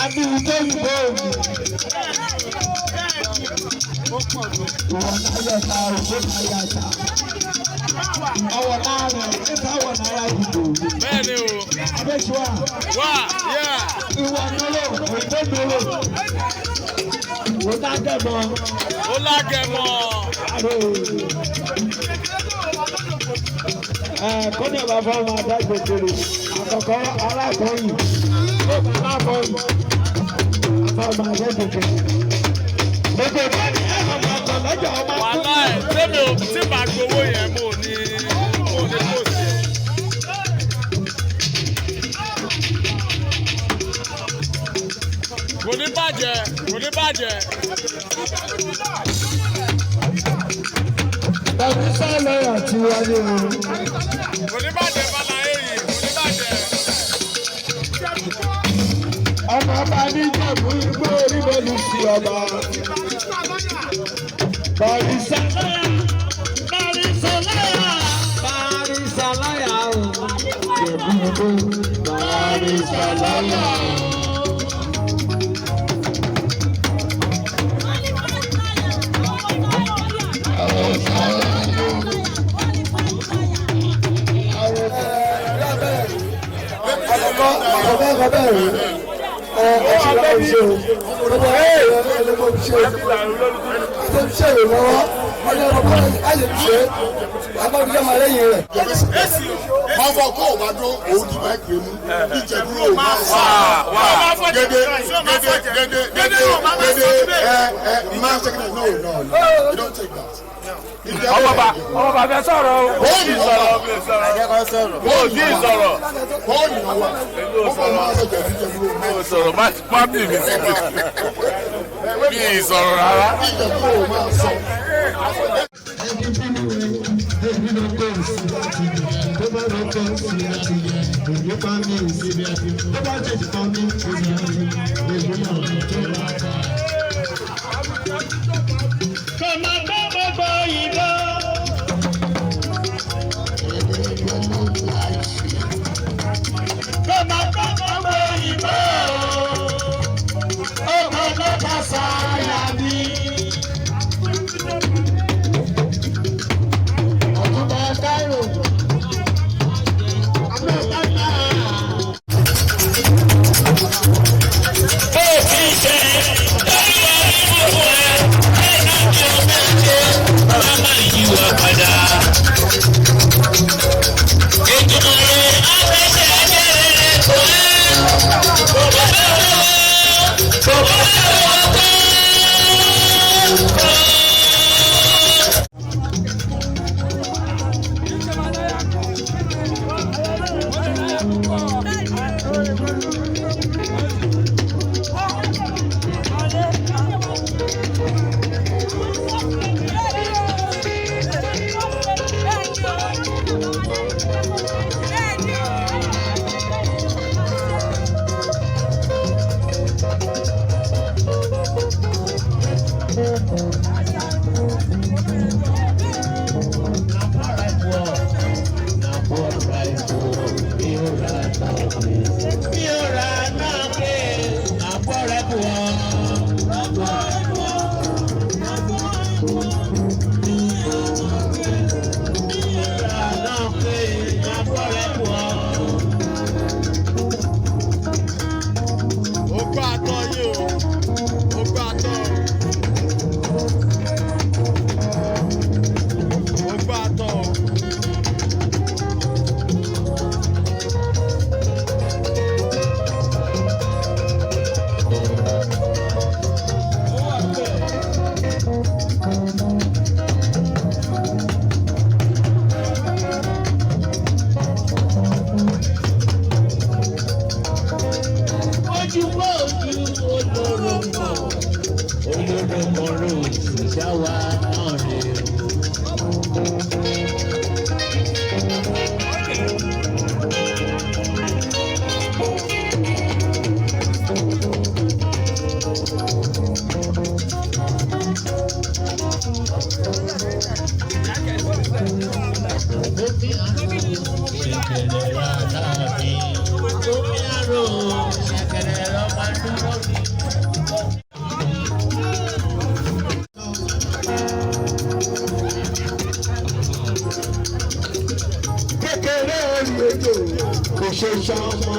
Agidigbo. Ọwọ́ láàrin nípa ọwọ́ náírà ìdìbò. Bẹ́ẹ̀ni o. Abẹ́sùwà. Wà yá. Ìwọ nílò òyìnbó nílò. Ó lágẹ̀mọ́. Ó lágẹ̀mọ́. Kọ́ni ọba fọ́ ọmọ adájọ́ kiri. Àkọ́kọ́ aláàbọ̀yìn. Ó bá aláàbọ̀yìn. Afọ ọmọ adájọ́ kiri. Gbogbo ìbáni ẹ̀rọ ọmọ lọ́jọ́ ọmọ. Wàhálà ẹ̀ tẹ́mi ò tí màá gbowó yẹn mo ní kò sí ẹ̀. Kò ní bàjẹ́, kò ní bàjẹ́. Tàbí sálẹ̀ àti wáyé o. Kò ní bàjẹ́ bala èyí, kò ní bàjẹ́. Ọmọ ọba ní Ìjẹ̀bú igbó oríbọ̀lù sí ọba. Bàrísàláyà, Bàrísàláyà, Bàrísàláyà o. Ìjẹ̀bú igbó Bàrísàláyà o. Máa fọ kó o bá dún òun ti máa gbé mú. Ìjẹ̀bú ló máa sá. Gédé máa ṣe kí no, you don't take that. Ọmọ bàbá sọ̀rọ̀ o. Ó ní sọ̀rọ̀. Ó ní sọ̀rọ̀. Ó ní ọwọ́. Ó fọ máa sọ Ìjẹ̀bú ló máa sọ. Sọ̀rọ̀ má bì mí sí mi. Bí ìsọ̀rọ̀ rárá. Ìjẹ̀bú ló máa sọ. ṣẹ̀kẹ̀rẹ̀ wà láàfin. Omi àrò ṣẹ̀kẹ̀rẹ̀ lọ́mọ dúró mi. Kékeré orí ejò kò ṣe ṣọmọ.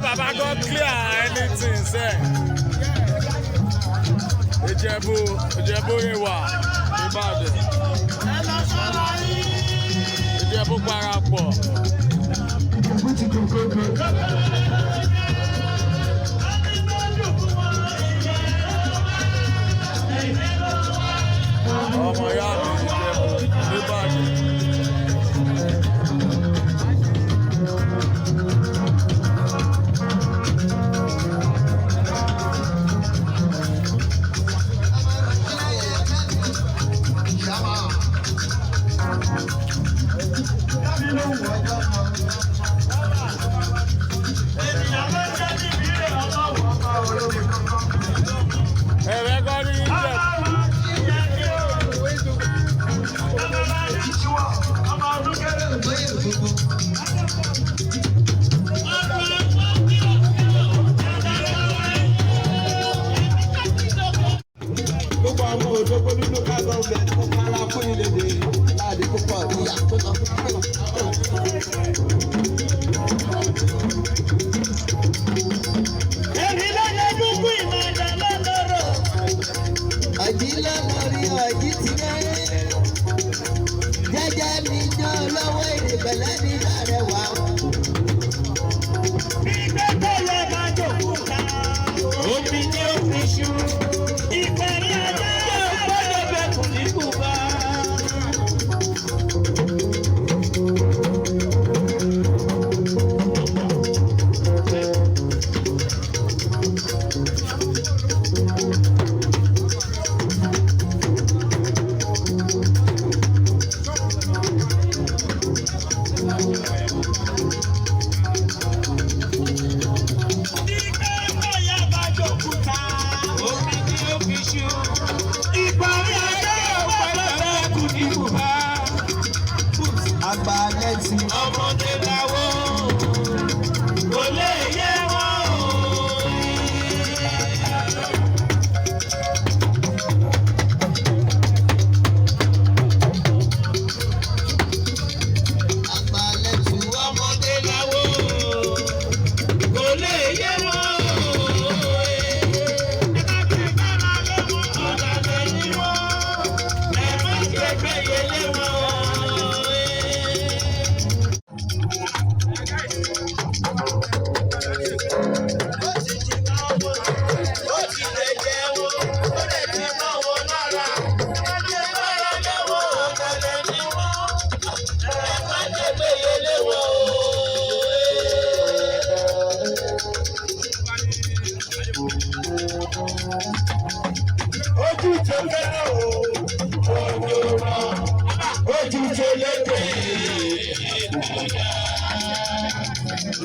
Baba God clear anything, say. Ijebu Ewa, Ibadan. Ijebu Parapo. Ọmọ ya mi Ijebu, Ibadan.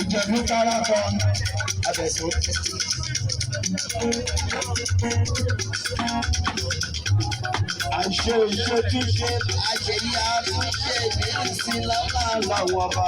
Ìjẹ̀bú Parapo Abesan. Àṣẹ ìṣojúṣe àṣeyí àtúnṣe ní ìsìn lọ́la làwọn ọba.